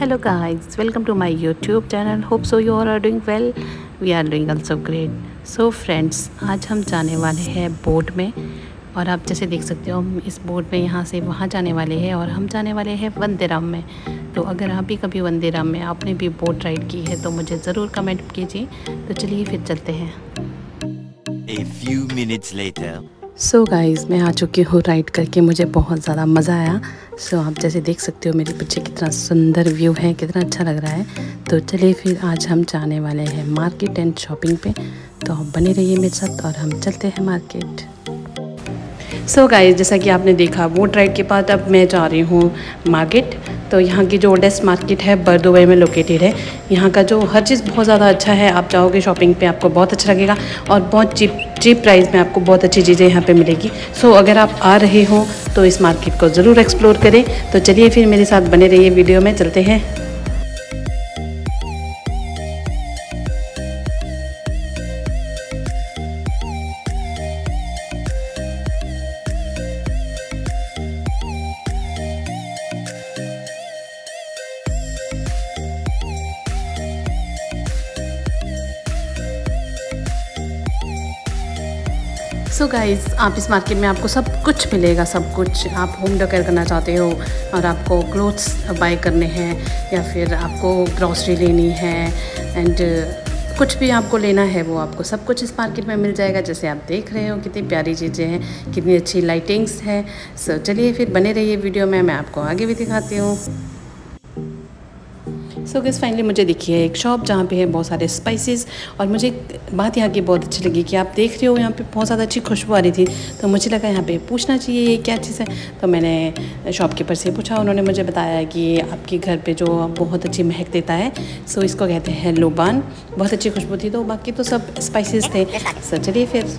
hello guys, welcome to my YouTube channel. Hope so you all are doing well. We are doing also great. So friends, आज हम जाने वाले हैं boat में और आप जैसे देख सकते हो हम इस बोट में यहाँ से वहाँ जाने वाले हैं और हम जाने वाले हैं वंदेराम में। तो अगर आप भी कभी वंदेराम में आपने भी बोट राइड की है तो मुझे ज़रूर कमेंट कीजिए। तो चलिए फिर चलते हैं। A few minutes later. So guys, मैं आ चुकी हूँ राइड करके, मुझे बहुत ज़्यादा मज़ा आया। सो आप जैसे देख सकते हो मेरे पीछे कितना सुंदर व्यू है, कितना अच्छा लग रहा है। तो चलिए फिर आज हम जाने वाले हैं मार्केट एंड शॉपिंग पे। तो आप बने रहिए मेरे साथ और हम चलते हैं मार्केट। सो गाइज़, जैसा कि आपने देखा बोट राइड के बाद अब मैं जा रही हूँ मार्केट। तो यहाँ की जो ओल्डेस्ट मार्केट है बरदुबई में लोकेटेड है। यहाँ का जो हर चीज़ बहुत ज़्यादा अच्छा है। आप जाओगे शॉपिंग पे आपको बहुत अच्छा लगेगा और बहुत चीप प्राइस में आपको बहुत अच्छी चीज़ें यहाँ पे मिलेगी। सो अगर आप आ रहे हो तो इस मार्केट को ज़रूर एक्सप्लोर करें। तो चलिए फिर मेरे साथ बने रहिए, वीडियो में चलते हैं। सो गाइज़, आप इस मार्केट में आपको सब कुछ मिलेगा, सब कुछ। आप होम डेकोर करना चाहते हो और आपको क्लोथ्स बाय करने हैं या फिर आपको ग्रॉसरी लेनी है एंड कुछ भी आपको लेना है वो आपको सब कुछ इस मार्केट में मिल जाएगा। जैसे आप देख रहे हो कितनी प्यारी चीज़ें हैं, कितनी अच्छी लाइटिंग्स है। सो चलिए फिर बने रहिए वीडियो में, मैं आपको आगे भी दिखाती हूँ। सो गाइस, फाइनली मुझे दिखी है एक शॉप जहाँ पे है बहुत सारे स्पाइसेस और मुझे बात यहाँ की बहुत अच्छी लगी कि आप देख रहे हो यहाँ पे बहुत ज़्यादा अच्छी खुशबू आ रही थी। तो मुझे लगा यहाँ पे पूछना चाहिए ये क्या चीज़ है। तो मैंने शॉपकीपर से पूछा, उन्होंने मुझे बताया कि आपके घर पे जो बहुत अच्छी महक देता है सो इसको कहते हैं लोबान। बहुत अच्छी खुशबू थी। तो बाकी तो सब स्पाइसेस थे। सो चलिए फिर।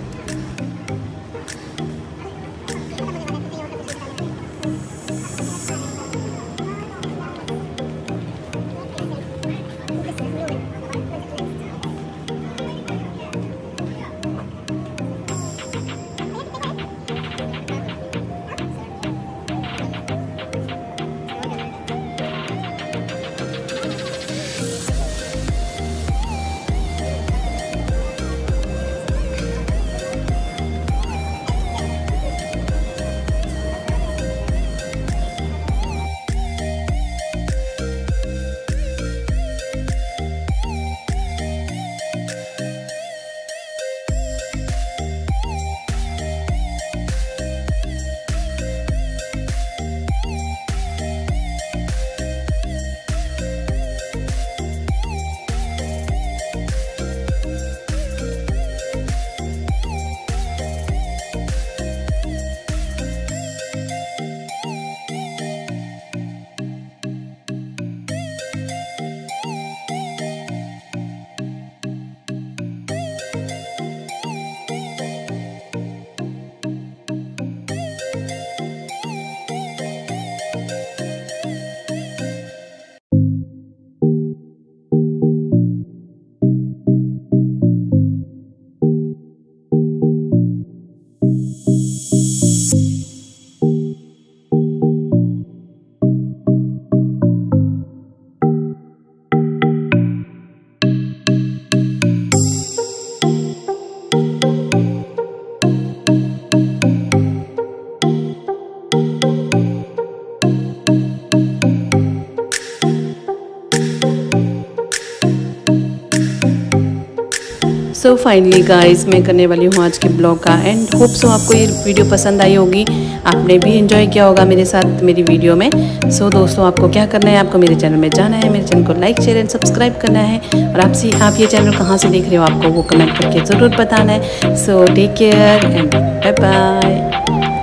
सो फाइनली गाइस, मैं करने वाली हूँ आज के ब्लॉग का एंड होप सो आपको ये वीडियो पसंद आई होगी। आपने भी एंजॉय किया होगा मेरे साथ मेरी वीडियो में। सो दोस्तों, आपको क्या करना है, आपको मेरे चैनल में जाना है, मेरे चैनल को लाइक शेयर एंड सब्सक्राइब करना है और आप ये चैनल कहाँ से देख रहे हो आपको वो कमेंट करके ज़रूर बताना है। So take care and bye bye.